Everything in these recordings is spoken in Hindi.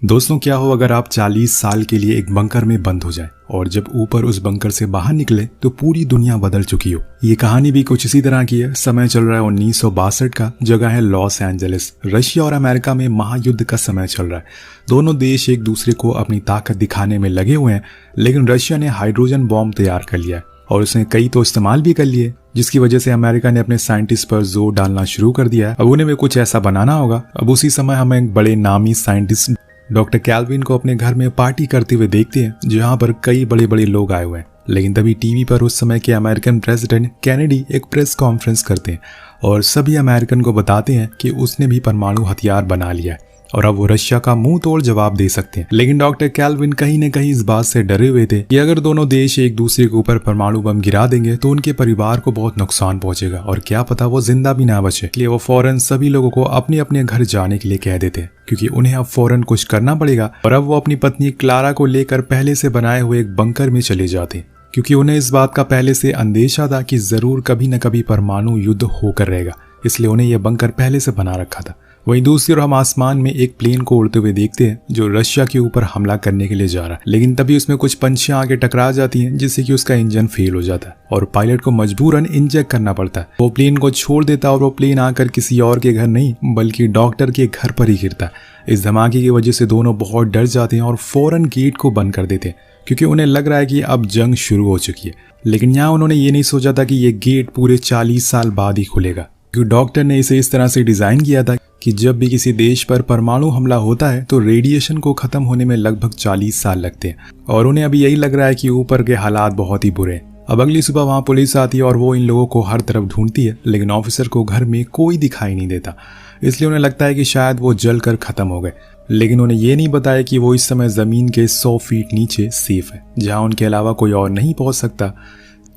दोस्तों, क्या हो अगर आप 40 साल के लिए एक बंकर में बंद हो जाए और जब ऊपर उस बंकर से बाहर निकले तो पूरी दुनिया बदल चुकी हो। ये कहानी भी कुछ इसी तरह की है। समय चल रहा है 1962 का, जगह है लॉस एंजलिस। रशिया और अमेरिका में महायुद्ध का समय चल रहा है। दोनों देश एक दूसरे को अपनी ताकत दिखाने में लगे हुए हैं, लेकिन रशिया ने हाइड्रोजन बॉम्ब तैयार कर लिया है और उसने कई तो इस्तेमाल भी कर लिए, जिसकी वजह से अमेरिका ने अपने साइंटिस्ट पर जोर डालना शुरू कर दिया है। अब उन्हें भी कुछ ऐसा बनाना होगा। अब उसी समय हम एक बड़े नामी साइंटिस्ट डॉक्टर कैल्विन को अपने घर में पार्टी करते हुए देखते हैं, जहां पर कई बड़े बड़े लोग आए हुए हैं। लेकिन तभी टीवी पर उस समय के अमेरिकन प्रेसिडेंट कैनेडी एक प्रेस कॉन्फ्रेंस करते हैं और सभी अमेरिकन को बताते हैं कि उसने भी परमाणु हथियार बना लिया है और अब वो रशिया का मुंह तोड़ जवाब दे सकते हैं। लेकिन डॉक्टर कैल्विन कहीं न कहीं इस बात से डरे हुए थे कि अगर दोनों देश एक दूसरे के ऊपर परमाणु बम गिरा देंगे तो उनके परिवार को बहुत नुकसान पहुंचेगा और क्या पता वो जिंदा भी ना बचे। इसलिए वो फौरन सभी लोगों को अपने अपने घर जाने के लिए कह देते हैं, क्योंकि उन्हें अब फौरन कुछ करना पड़ेगा। और अब वो अपनी पत्नी क्लारा को लेकर पहले से बनाए हुए एक बंकर में चले जाते हैं, क्योंकि उन्हें इस बात का पहले से अंदेशा था कि जरूर कभी न कभी परमाणु युद्ध होकर रहेगा, इसलिए उन्हें यह बंकर पहले से बना रखा था। वहीं दूसरी ओर हम आसमान में एक प्लेन को उड़ते हुए देखते हैं जो रशिया के ऊपर हमला करने के लिए जा रहा है। लेकिन तभी उसमें कुछ पंछियां आगे टकरा जाती हैं, जिससे कि उसका इंजन फेल हो जाता है और पायलट को मजबूरन इंजेक्ट करना पड़ता है। वो प्लेन को छोड़ देता है और वो प्लेन आकर किसी और के घर नहीं बल्कि डॉक्टर के घर पर ही गिरता है। इस धमाके की वजह से दोनों बहुत डर जाते हैं और फौरन गेट को बंद कर देते हैं, क्योंकि उन्हें लग रहा है कि अब जंग शुरू हो चुकी है। लेकिन यहाँ उन्होंने ये नहीं सोचा था कि ये गेट पूरे 40 साल बाद ही खुलेगा, क्योंकि डॉक्टर ने इसे इस तरह से डिजाइन किया था कि जब भी किसी देश पर परमाणु हमला होता है तो रेडिएशन को खत्म होने में लगभग 40 साल लगते हैं और उन्हें अभी यही लग रहा है कि ऊपर के हालात बहुत ही बुरे हैं। अब अगली सुबह वहां पुलिस आती है और वो इन लोगों को हर तरफ ढूंढती है, लेकिन ऑफिसर को घर में कोई दिखाई नहीं देता। इसलिए उन्हें लगता है कि शायद वो जलकर खत्म हो गए, लेकिन उन्हें ये नहीं बताया कि वो इस समय जमीन के 100 फीट नीचे सेफ है, जहां उनके अलावा कोई और नहीं पहुंच सकता।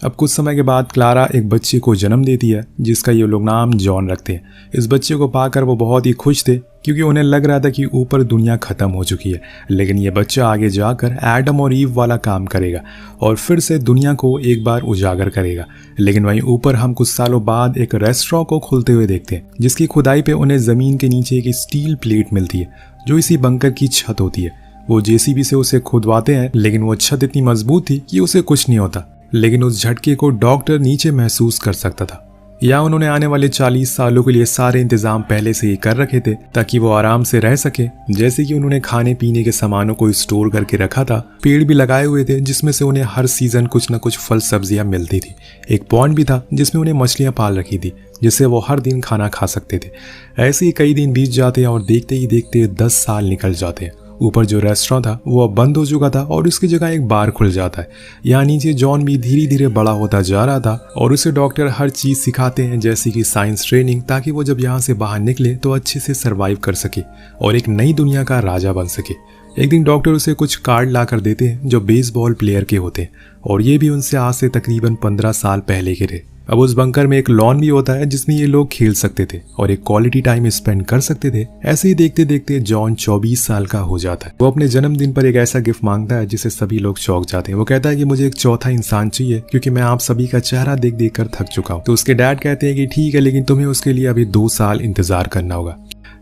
अब कुछ समय के बाद क्लारा एक बच्चे को जन्म देती है, जिसका ये लोग नाम जॉन रखते हैं। इस बच्चे को पाकर वो बहुत ही खुश थे, क्योंकि उन्हें लग रहा था कि ऊपर दुनिया खत्म हो चुकी है। लेकिन ये बच्चा आगे जाकर एडम और ईव वाला काम करेगा और फिर से दुनिया को एक बार उजागर करेगा। लेकिन वहीं ऊपर हम कुछ सालों बाद एक रेस्टोरेंट को खुलते हुए देखते हैं, जिसकी खुदाई पे उन्हें जमीन के नीचे एक स्टील प्लेट मिलती है, जो इसी बंकर की छत होती है। वो जेसीबी से उसे खुदवाते हैं, लेकिन वो छत इतनी मजबूत थी कि उसे कुछ नहीं होता। लेकिन उस झटके को डॉक्टर नीचे महसूस कर सकता था। यहाँ उन्होंने आने वाले 40 सालों के लिए सारे इंतजाम पहले से ही कर रखे थे, ताकि वो आराम से रह सके। जैसे कि उन्होंने खाने पीने के सामानों को स्टोर करके रखा था, पेड़ भी लगाए हुए थे जिसमें से उन्हें हर सीजन कुछ न कुछ फल सब्जियां मिलती थी। एक पॉन्ड भी था जिसमें उन्हें मछलियां पाल रखी थी, जिससे वो हर दिन खाना खा सकते थे। ऐसे ही कई दिन बीत जाते हैं और देखते ही देखते 10 साल निकल जाते हैं। ऊपर जो रेस्टोरेंट था वो अब बंद हो चुका था और उसकी जगह एक बार खुल जाता है। यहाँ नीचे जॉन भी धीरे धीरे बड़ा होता जा रहा था और उसे डॉक्टर हर चीज सिखाते हैं, जैसे कि साइंस ट्रेनिंग, ताकि वो जब यहाँ से बाहर निकले तो अच्छे से सरवाइव कर सके और एक नई दुनिया का राजा बन सके। एक दिन डॉक्टर उसे कुछ कार्ड ला कर देते हैं जो बेसबॉल प्लेयर के होते हैं, और ये भी उनसे आज से तकरीबन 15 साल पहले के थे। अब उस बंकर में एक लॉन भी होता है जिसमें ये लोग खेल सकते थे और एक क्वालिटी टाइम स्पेंड कर सकते थे। ऐसे ही देखते देखते जॉन 24 साल का हो जाता है। वो अपने जन्मदिन पर एक ऐसा गिफ्ट मांगता है जिसे सभी लोग चौंक जाते हैं। वो कहता है कि मुझे एक चौथा इंसान चाहिए, क्योंकि मैं आप सभी का चेहरा देख देख कर थक चुका हूँ। तो उसके डैड कहते हैं कि ठीक है, लेकिन तुम्हें उसके लिए अभी 2 साल इंतजार करना होगा।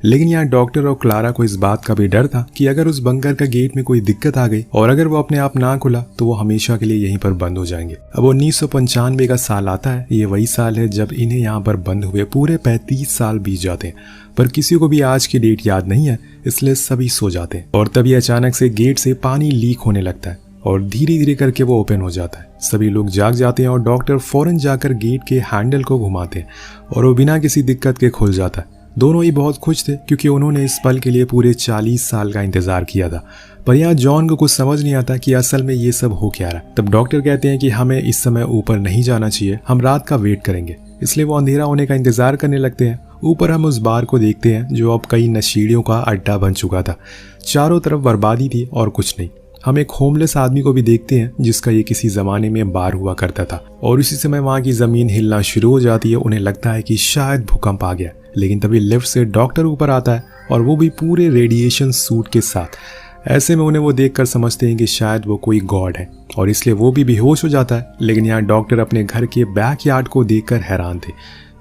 लेकिन यहाँ डॉक्टर और क्लारा को इस बात का भी डर था कि अगर उस बंकर का गेट में कोई दिक्कत आ गई और अगर वो अपने आप ना खुला तो वो हमेशा के लिए यहीं पर बंद हो जाएंगे। अब 1995 का साल आता है। ये वही साल है जब इन्हें यहाँ पर बंद हुए पूरे 35 साल बीत जाते हैं, पर किसी को भी आज की डेट याद नहीं है, इसलिए सभी सो जाते हैं। और तभी अचानक से गेट से पानी लीक होने लगता है और धीरे धीरे करके वो ओपन हो जाता है। सभी लोग जाग जाते हैं और डॉक्टर फौरन जाकर गेट के हैंडल को घुमाते हैं और वो बिना किसी दिक्कत के खुल जाता है। दोनों ही बहुत खुश थे, क्योंकि उन्होंने इस पल के लिए पूरे 40 साल का इंतजार किया था। पर यहाँ जॉन को कुछ समझ नहीं आता कि असल में ये सब हो क्या रहा। तब डॉक्टर कहते हैं कि हमें इस समय ऊपर नहीं जाना चाहिए, हम रात का वेट करेंगे। इसलिए वो अंधेरा होने का इंतजार करने लगते हैं। ऊपर हम उस बार को देखते हैं जो अब कई नशीलियों का अड्डा बन चुका था। चारों तरफ बर्बादी थी और कुछ नहीं। हम एक होमलेस आदमी को भी देखते हैं जिसका ये किसी जमाने में बार हुआ करता था। और उसी समय वहाँ की जमीन हिलना शुरू हो जाती है। उन्हें लगता है कि शायद भूकंप आ गया, लेकिन तभी लिफ्ट से डॉक्टर ऊपर आता है और वो भी पूरे रेडिएशन सूट के साथ। ऐसे में उन्हें वो देखकर समझते हैं कि शायद वो कोई गॉड है और इसलिए वो भी बेहोश हो जाता है। लेकिन यहाँ डॉक्टर अपने घर के बैकयार्ड को देखकर हैरान थे,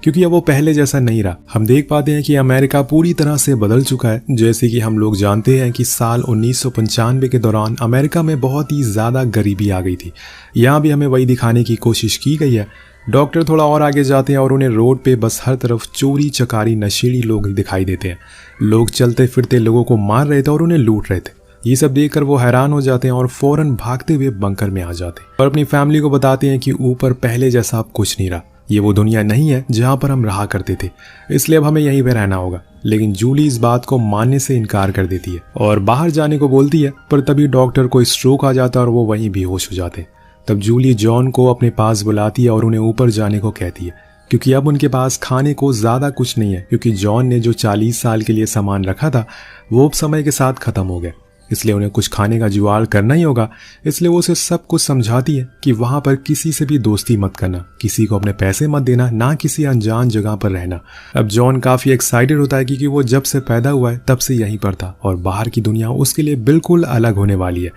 क्योंकि अब वो पहले जैसा नहीं रहा। हम देख पाते हैं कि अमेरिका पूरी तरह से बदल चुका है। जैसे कि हम लोग जानते हैं कि साल 1995 के दौरान अमेरिका में बहुत ही ज़्यादा गरीबी आ गई थी। यहाँ भी हमें वही दिखाने की कोशिश की गई है। डॉक्टर थोड़ा और आगे जाते हैं और उन्हें रोड पे बस हर तरफ चोरी चकारी नशेड़ी लोग दिखाई देते हैं। लोग चलते फिरते लोगों को मार रहे थे और उन्हें लूट रहे थे। ये सब देखकर वो हैरान हो जाते हैं और फौरन भागते हुए बंकर में आ जाते हैं और अपनी फैमिली को बताते हैं कि ऊपर पहले जैसा अब कुछ नहीं रहा। ये वो दुनिया नहीं है जहाँ पर हम रहा करते थे, इसलिए अब हमें यहीं पे रहना होगा। लेकिन जूली इस बात को मानने से इनकार कर देती है और बाहर जाने को बोलती है, पर तभी डॉक्टर को स्ट्रोक आ जाता है और वो वहीं बेहोश हो जाते हैं। तब जूली जॉन को अपने पास बुलाती है और उन्हें ऊपर जाने को कहती है, क्योंकि अब उनके पास खाने को ज़्यादा कुछ नहीं है, क्योंकि जॉन ने जो 40 साल के लिए सामान रखा था वो अब समय के साथ ख़त्म हो गया। इसलिए उन्हें कुछ खाने का जुगाड़ करना ही होगा। इसलिए वो उसे सब कुछ समझाती है कि वहां पर किसी से भी दोस्ती मत करना, किसी को अपने पैसे मत देना, ना किसी अनजान जगह पर रहना। अब जॉन काफी एक्साइटेड होता है क्योंकि वो जब से पैदा हुआ है तब से यहीं पर था और बाहर की दुनिया उसके लिए बिल्कुल अलग होने वाली है।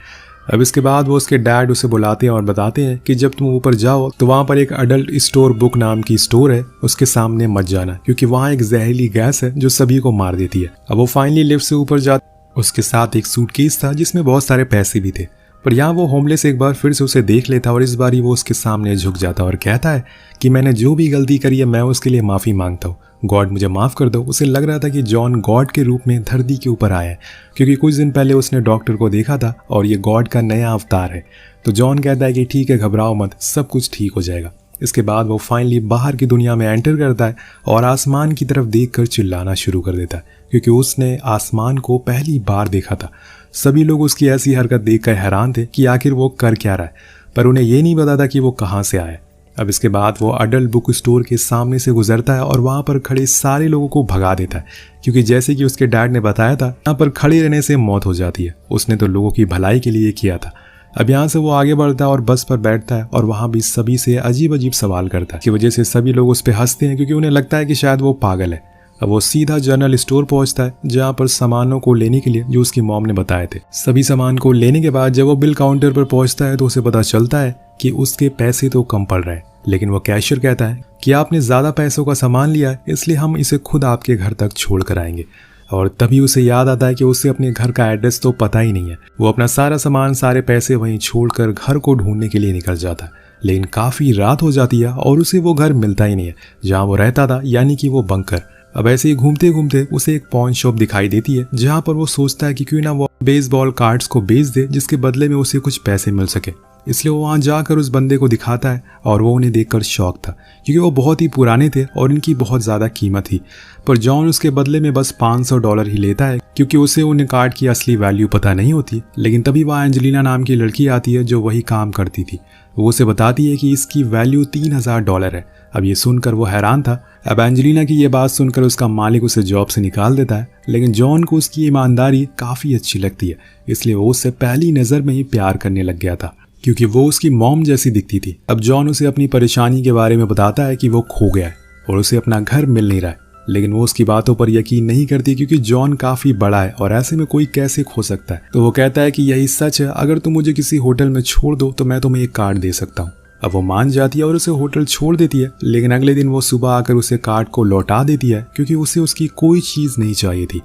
अब इसके बाद वो उसके डैड उसे बुलाते हैं और बताते हैं कि जब तुम ऊपर जाओ तो वहां पर एक अडल्ट स्टोर बुक नाम की स्टोर है, उसके सामने मत जाना, क्योंकि वहां एक जहरीली गैस है जो सभी को मार देती है। अब वो फाइनली लिफ्ट से ऊपर जाते, उसके साथ एक सूटकेस था जिसमें बहुत सारे पैसे भी थे। पर यहाँ वो होमलेस एक बार फिर से उसे देख लेता और इस बार वो उसके सामने झुक जाता और कहता है कि मैंने जो भी गलती करी है मैं उसके लिए माफ़ी मांगता हूँ, गॉड मुझे माफ़ कर दो। उसे लग रहा था कि जॉन गॉड के रूप में धरती के ऊपर आया है, क्योंकि कुछ दिन पहले उसने डॉक्टर को देखा था और ये गॉड का नया अवतार है। तो जॉन कहता है कि ठीक है, घबराओ मत, सब कुछ ठीक हो जाएगा। इसके बाद वो फाइनली बाहर की दुनिया में एंटर करता है और आसमान की तरफ देखकर चिल्लाना शुरू कर देता है, क्योंकि उसने आसमान को पहली बार देखा था। सभी लोग उसकी ऐसी हरकत देखकर हैरान थे कि आखिर वो कर क्या रहा है, पर उन्हें ये नहीं पता था कि वो कहाँ से आया। अब इसके बाद वो अडल्ट बुक स्टोर के सामने से गुजरता है और वहाँ पर खड़े सारे लोगों को भगा देता है, क्योंकि जैसे कि उसके डैड ने बताया था, यहाँ पर खड़े रहने से मौत हो जाती है। उसने तो लोगों की भलाई के लिए किया था। अब यहाँ से वो आगे बढ़ता है और बस पर बैठता है और वहाँ भी सभी से अजीब अजीब सवाल करता है, की वजह से सभी लोग उस पर हंसते हैं, क्योंकि उन्हें लगता है कि शायद वो पागल है। अब वो सीधा जनरल स्टोर पहुंचता है, जहाँ पर सामानों को लेने के लिए जो उसकी मॉम ने बताए थे। सभी सामान को लेने के बाद जब वो बिल काउंटर पर पहुंचता है तो उसे पता चलता है कि उसके पैसे तो कम पड़ रहे हैं, लेकिन वो कैशियर कहता है कि आपने ज़्यादा पैसों का सामान लिया है, इसलिए हम इसे खुद आपके घर तक छोड़ कर आएंगे। और तभी उसे याद आता है कि उसे अपने घर का एड्रेस तो पता ही नहीं है। वो अपना सारा सामान, सारे पैसे वहीं छोड़कर घर को ढूंढने के लिए निकल जाता है, लेकिन काफ़ी रात हो जाती है और उसे वो घर मिलता ही नहीं है जहाँ वो रहता था, यानी कि वो बंकर। अब ऐसे ही घूमते घूमते उसे एक पॉन शॉप दिखाई देती है, जहाँ पर वो सोचता है कि क्यों ना वो बेसबॉल कार्ड्स को बेच दे, जिसके बदले में उसे कुछ पैसे मिल सके। इसलिए वो वहाँ जाकर उस बंदे को दिखाता है और वो उन्हें देखकर शॉक था, क्योंकि वो बहुत ही पुराने थे और इनकी बहुत ज़्यादा कीमत थी। पर जॉन उसके बदले में बस $500 ही लेता है, क्योंकि उसे उन कार्ड की असली वैल्यू पता नहीं होती। लेकिन तभी वहाँ एंजेलिना नाम की लड़की आती है जो वही काम करती थी। वो उसे बताती है कि इसकी वैल्यू $3000 है। अब ये सुनकर वो हैरान था। अब एंजेलिना की ये बात सुनकर उसका मालिक उसे जॉब से निकाल देता है, लेकिन जॉन को उसकी ईमानदारी काफ़ी अच्छी लगती है, इसलिए वो उससे पहली नज़र में ही प्यार करने लग गया था, क्योंकि वो उसकी मॉम जैसी दिखती थी। अब जॉन उसे अपनी परेशानी के बारे में बताता है कि वो खो गया है और उसे अपना घर मिल नहीं रहा है, लेकिन वो उसकी बातों पर यकीन नहीं करती, क्योंकि जॉन काफ़ी बड़ा है और ऐसे में कोई कैसे खो सकता है। तो वो कहता है कि यही सच है, अगर तुम मुझे किसी होटल में छोड़ दो तो मैं तुम्हें एक कार्ड दे सकता हूँ। अब वो मान जाती है और उसे होटल छोड़ देती है, लेकिन अगले दिन वो सुबह आकर उसे कार्ड को लौटा देती है, क्योंकि उसे उसकी कोई चीज़ नहीं चाहिए थी।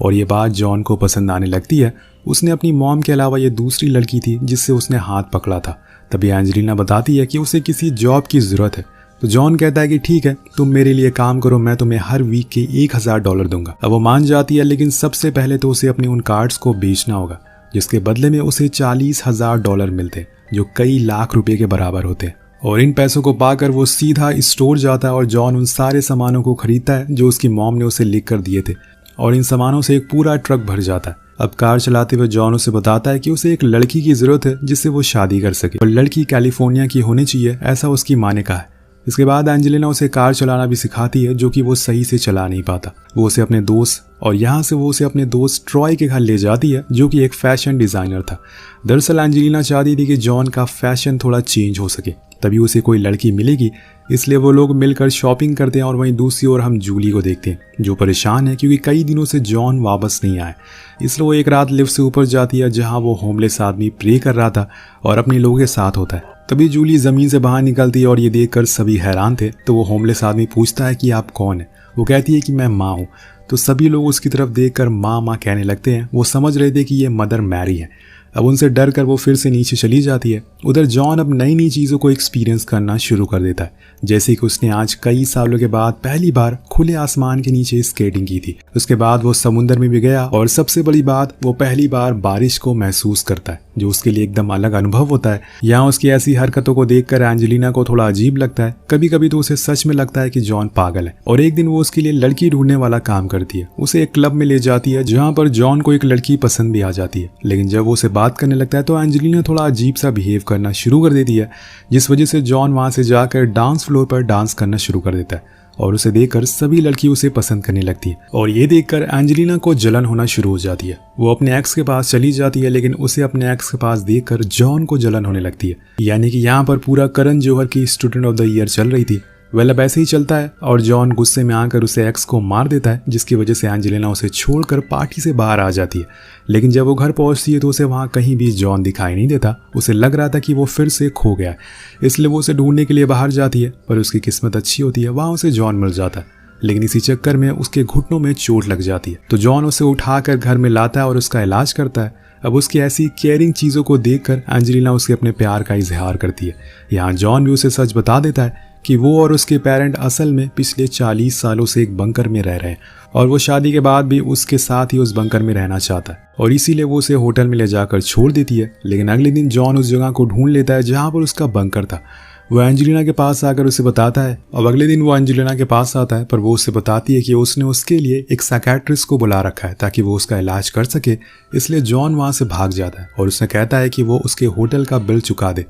और ये बात जॉन को पसंद आने लगती है। उसने अपनी मॉम के अलावा ये दूसरी लड़की थी जिससे उसने हाथ पकड़ा था। तभी एंजेलिना बताती है कि उसे किसी जॉब की ज़रूरत है। तो जॉन कहता है कि ठीक है, तुम मेरे लिए काम करो, मैं तुम्हें हर वीक के $1000 दूंगा। अब वो मान जाती है, लेकिन सबसे पहले तो उसे अपने उन कार्ड्स को बेचना होगा, जिसके बदले में उसे $40,000 मिलते, जो कई लाख रुपए के बराबर होते। और इन पैसों को पाकर वो सीधा स्टोर जाता है और जॉन उन सारे सामानों को खरीदता है जो उसकी मॉम ने उसे लिख कर दिए थे, और इन सामानों से एक पूरा ट्रक भर जाता है। अब कार चलाते हुए जॉन उसे बताता है कि उसे एक लड़की की ज़रूरत है जिससे वो शादी कर सके, और लड़की कैलिफोर्निया की होनी चाहिए, ऐसा उसकी माँ ने कहा है। इसके बाद एंजेलिना उसे कार चलाना भी सिखाती है, जो कि वो सही से चला नहीं पाता। वो उसे अपने दोस्त, और यहाँ से वो उसे अपने दोस्त ट्रॉय के घर ले जाती है, जो कि एक फैशन डिज़ाइनर था। दरअसल एंजेलिना चाहती थी कि जॉन का फैशन थोड़ा चेंज हो सके, तभी उसे कोई लड़की मिलेगी, इसलिए वो लोग मिलकर शॉपिंग करते हैं। और वहीं दूसरी ओर हम जूली को देखते हैं, जो परेशान है क्योंकि कई दिनों से जॉन वापस नहीं आया। इसलिए वो एक रात लिफ्ट से ऊपर जाती है, जहाँ वो होमलेस आदमी प्रे कर रहा था और अपने लोगों के साथ होता है। तभी जूली जमीन से बाहर निकलती है और ये देखकर सभी हैरान थे। तो वो होमलेस आदमी पूछता है कि आप कौन है। वो कहती है कि मैं माँ हूँ। तो सभी लोग उसकी तरफ देखकर माँ माँ कहने लगते हैं। वो समझ रहे थे कि ये मदर मैरी है। अब उनसे डर कर वो फिर से नीचे चली जाती है। उधर जॉन अब नई नई चीज़ों को एक्सपीरियंस करना शुरू कर देता है, जैसे कि उसने आज कई सालों के बाद पहली बार खुले आसमान के नीचे स्केटिंग की थी। उसके बाद वो समुद्र में भी गया और सबसे बड़ी बात, वो पहली बार बारिश को महसूस करता है, जो उसके लिए एकदम अलग अनुभव होता है। यहाँ उसकी ऐसी हरकतों को देखकर एंजेलिना को थोड़ा अजीब लगता है। कभी कभी तो उसे सच में लगता है कि जॉन पागल है। और एक दिन वो उसके लिए लड़की ढूंढने वाला काम करती है। उसे एक क्लब में ले जाती है जहाँ पर जॉन को एक लड़की पसंद भी आ जाती है। लेकिन जब वो उसे बात करने लगता है तो एंजेलिना थोड़ा अजीब सा बिहेव करना शुरू कर देती है, जिस वजह से जॉन वहां से जाकर डांस फ्लोर पर डांस करना शुरू कर देता है। और उसे देखकर सभी लड़की उसे पसंद करने लगती है। और ये देखकर एंजेलिना को जलन होना शुरू हो जाती है। वो अपने एक्स के पास चली जाती है, लेकिन उसे अपने एक्स के पास देखकर जॉन को जलन होने लगती है। यानी कि यहाँ पर पूरा करण जौहर की स्टूडेंट ऑफ द ईयर चल रही थी। वेल अब ऐसे ही चलता है और जॉन गुस्से में आकर उसे एक्स को मार देता है, जिसकी वजह से एंजेलिना उसे छोड़कर पार्टी से बाहर आ जाती है। लेकिन जब वो घर पहुंचती है तो उसे वहां कहीं भी जॉन दिखाई नहीं देता। उसे लग रहा था कि वो फिर से खो गया है, इसलिए वो उसे ढूंढने के लिए बाहर जाती है। पर उसकी किस्मत अच्छी होती है, वहां उसे जॉन मिल जाता है। लेकिन इसी चक्कर में उसके घुटनों में चोट लग जाती है। तो जॉन उसे उठाकर घर में लाता है और उसका इलाज करता है। अब उसकी ऐसी केयरिंग चीज़ों को देखकर एंजेलिना उसके अपने प्यार का इजहार करती है। यहाँ जॉन भी उसे सच बता देता है कि वो और उसके पेरेंट असल में पिछले 40 सालों से एक बंकर में रह रहे हैं और वो शादी के बाद भी उसके साथ ही उस बंकर में रहना चाहता है, और इसीलिए वो उसे होटल में ले जाकर छोड़ देती है। लेकिन अगले दिन जॉन उस जगह को ढूंढ लेता है जहाँ पर उसका बंकर था। वो एंजेलिना के पास आकर उसे बताता है। अब अगले दिन वो एंजेलिना के पास आता है, पर वो उससे बताती है कि उसने उसके लिए एक साइकियाट्रिस्ट को बुला रखा है ताकि वो उसका इलाज कर सके। इसलिए जॉन वहाँ से भाग जाता है और उसने कहता है कि वो उसके होटल का बिल चुका दे।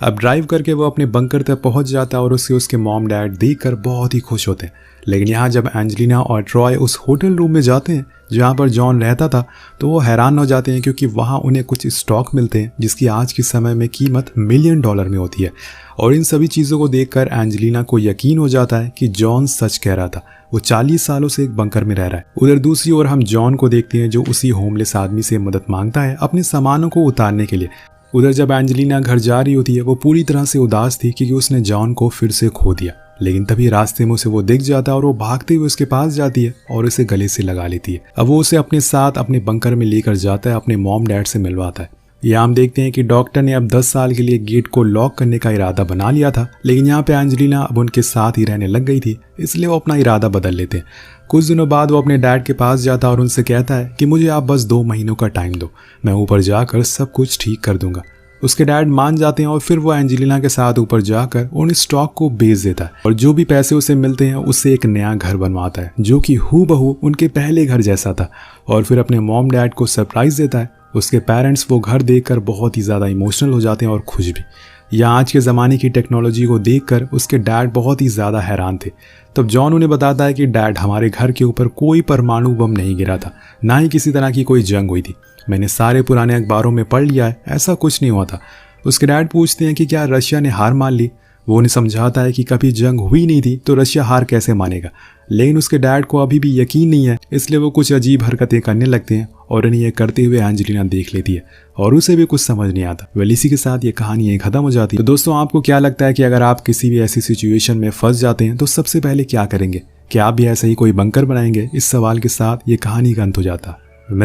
अब ड्राइव करके वो अपने बंकर तक पहुंच जाता है और उसके मॉम डैड देखकर बहुत ही खुश होते हैं। लेकिन यहाँ जब एंजेलिना और ट्रॉय उस होटल रूम में जाते हैं जहाँ पर जॉन रहता था, तो वो हैरान हो जाते हैं क्योंकि वहाँ उन्हें कुछ स्टॉक मिलते हैं जिसकी आज के समय में कीमत $1 मिलियन में होती है। और इन सभी चीज़ों को देखकर एंजेलिना को यकीन हो जाता है कि जॉन सच कह रहा था। वो 40 सालों से एक बंकर में रह रहा है। उधर दूसरी ओर हम जॉन को देखते हैं जो उसी होमलेस आदमी से मदद मांगता है अपने सामानों को उतारने के लिए। उधर जब एंजेलिना घर जा रही होती है, वो पूरी तरह से उदास थी क्योंकि उसने जॉन को फिर से खो दिया। लेकिन तभी रास्ते में उसे वो दिख जाता है और वो भागते हुए उसके पास जाती है और उसे गले से लगा लेती है। अब वो उसे अपने साथ अपने बंकर में लेकर जाता है, अपने मॉम डैड से मिलवाता है। यहाँ हम देखते हैं कि डॉक्टर ने अब 10 साल के लिए गेट को लॉक करने का इरादा बना लिया था, लेकिन यहाँ पे एंजेलिना अब उनके साथ ही रहने लग गई थी, इसलिए वो अपना इरादा बदल लेते हैं। कुछ दिनों बाद वो अपने डैड के पास जाता है और उनसे कहता है कि मुझे आप बस 2 महीनों का टाइम दो, मैं ऊपर जाकर सब कुछ ठीक कर दूंगा। उसके डैड मान जाते हैं और फिर वो एंजेलिना के साथ ऊपर जाकर उन स्टॉक को बेच देता है और जो भी पैसे उसे मिलते हैं उससे एक नया घर बनवाता है जो कि हूबहू उनके पहले घर जैसा था, और फिर अपने मॉम डैड को सरप्राइज देता है। उसके पेरेंट्स वो घर देखकर बहुत ही ज़्यादा इमोशनल हो जाते हैं और खुश भी। या आज के ज़माने की टेक्नोलॉजी को देखकर उसके डैड बहुत ही ज़्यादा हैरान थे। तब जॉन उन्हें बताता है कि डैड, हमारे घर के ऊपर कोई परमाणु बम नहीं गिरा था, ना ही किसी तरह की कोई जंग हुई थी। मैंने सारे पुराने अखबारों में पढ़ लिया है, ऐसा कुछ नहीं हुआ था। उसके डैड पूछते हैं कि क्या रशिया ने हार मान ली। वो उन्हें समझाता है कि कभी जंग हुई नहीं थी तो रशिया हार कैसे मानेगा। लेकिन उसके डैड को अभी भी यकीन नहीं है, इसलिए वो कुछ अजीब हरकतें करने लगते हैं और इन्हें ये करते हुए एंजेलिना देख लेती है और उसे भी कुछ समझ नहीं आता। वेल इसी के साथ ये कहानी यहीं खत्म हो जाती है। तो दोस्तों, आपको क्या लगता है कि अगर आप किसी भी ऐसी सिचुएशन में फंस जाते हैं तो सबसे पहले क्या करेंगे? क्या आप भी ऐसा ही कोई बंकर बनाएंगे? इस सवाल के साथ ये कहानी का अंत हो जाता है।